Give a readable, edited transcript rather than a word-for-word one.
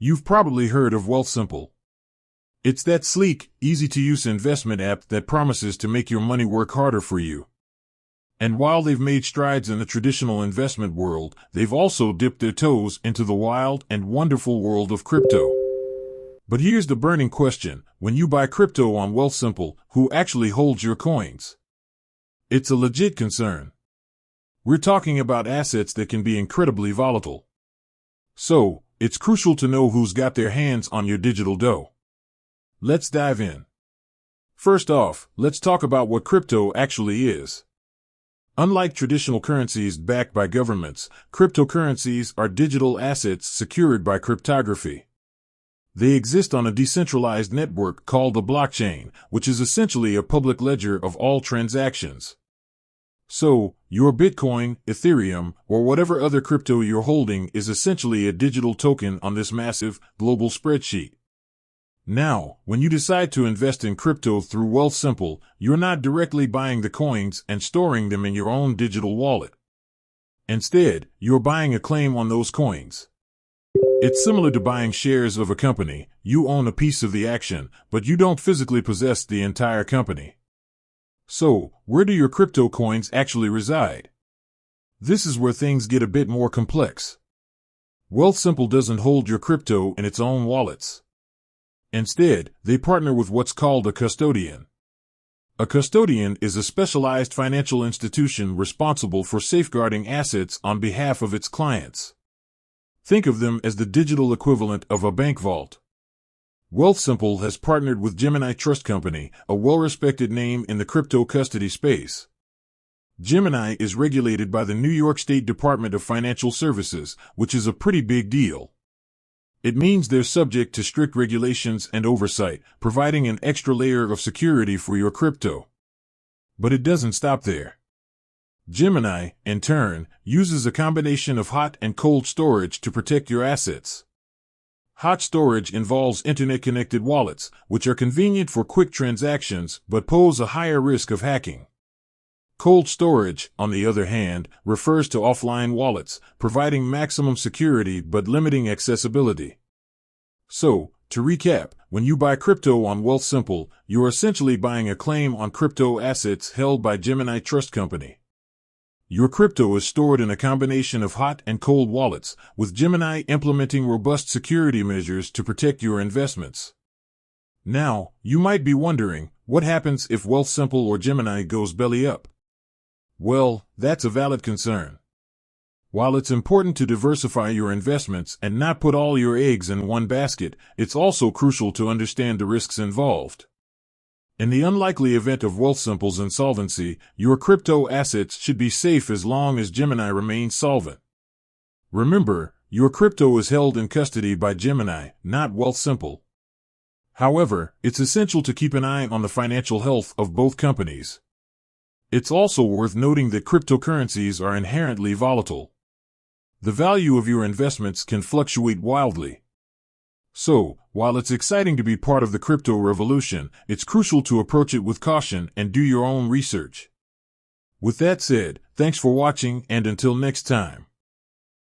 You've probably heard of Wealthsimple. It's that sleek, easy-to-use investment app that promises to make your money work harder for you. And while they've made strides in the traditional investment world, they've also dipped their toes into the wild and wonderful world of crypto. But here's the burning question: when you buy crypto on Wealthsimple, who actually holds your coins? It's a legit concern. We're talking about assets that can be incredibly volatile. So, it's crucial to know who's got their hands on your digital dough. Let's dive in. First off, let's talk about what crypto actually is. Unlike traditional currencies backed by governments, cryptocurrencies are digital assets secured by cryptography. They exist on a decentralized network called the blockchain, which is essentially a public ledger of all transactions. So, your Bitcoin, Ethereum, or whatever other crypto you're holding is essentially a digital token on this massive, global spreadsheet. Now, when you decide to invest in crypto through Wealthsimple, you're not directly buying the coins and storing them in your own digital wallet. Instead, you're buying a claim on those coins. It's similar to buying shares of a company. You own a piece of the action, but you don't physically possess the entire company. So, where do your crypto coins actually reside? This is where things get a bit more complex. Wealthsimple doesn't hold your crypto in its own wallets. Instead, they partner with what's called a custodian. A custodian is a specialized financial institution responsible for safeguarding assets on behalf of its clients. Think of them as the digital equivalent of a bank vault. Wealthsimple has partnered with Gemini Trust Company, a well-respected name in the crypto custody space. Gemini is regulated by the New York State Department of Financial Services, which is a pretty big deal. It means they're subject to strict regulations and oversight, providing an extra layer of security for your crypto. But it doesn't stop there. Gemini, in turn, uses a combination of hot and cold storage to protect your assets. Hot storage involves internet-connected wallets, which are convenient for quick transactions but pose a higher risk of hacking. Cold storage, on the other hand, refers to offline wallets, providing maximum security but limiting accessibility. So, to recap, when you buy crypto on Wealthsimple, you're essentially buying a claim on crypto assets held by Gemini Trust Company. Your crypto is stored in a combination of hot and cold wallets, with Gemini implementing robust security measures to protect your investments. Now, you might be wondering, what happens if Wealthsimple or Gemini goes belly up? Well, that's a valid concern. While it's important to diversify your investments and not put all your eggs in one basket, it's also crucial to understand the risks involved. In the unlikely event of Wealthsimple's insolvency, your crypto assets should be safe as long as Gemini remains solvent. Remember, your crypto is held in custody by Gemini, not Wealthsimple. However, it's essential to keep an eye on the financial health of both companies. It's also worth noting that cryptocurrencies are inherently volatile. The value of your investments can fluctuate wildly. So, while it's exciting to be part of the crypto revolution, it's crucial to approach it with caution and do your own research. With that said, thanks for watching, and until next time.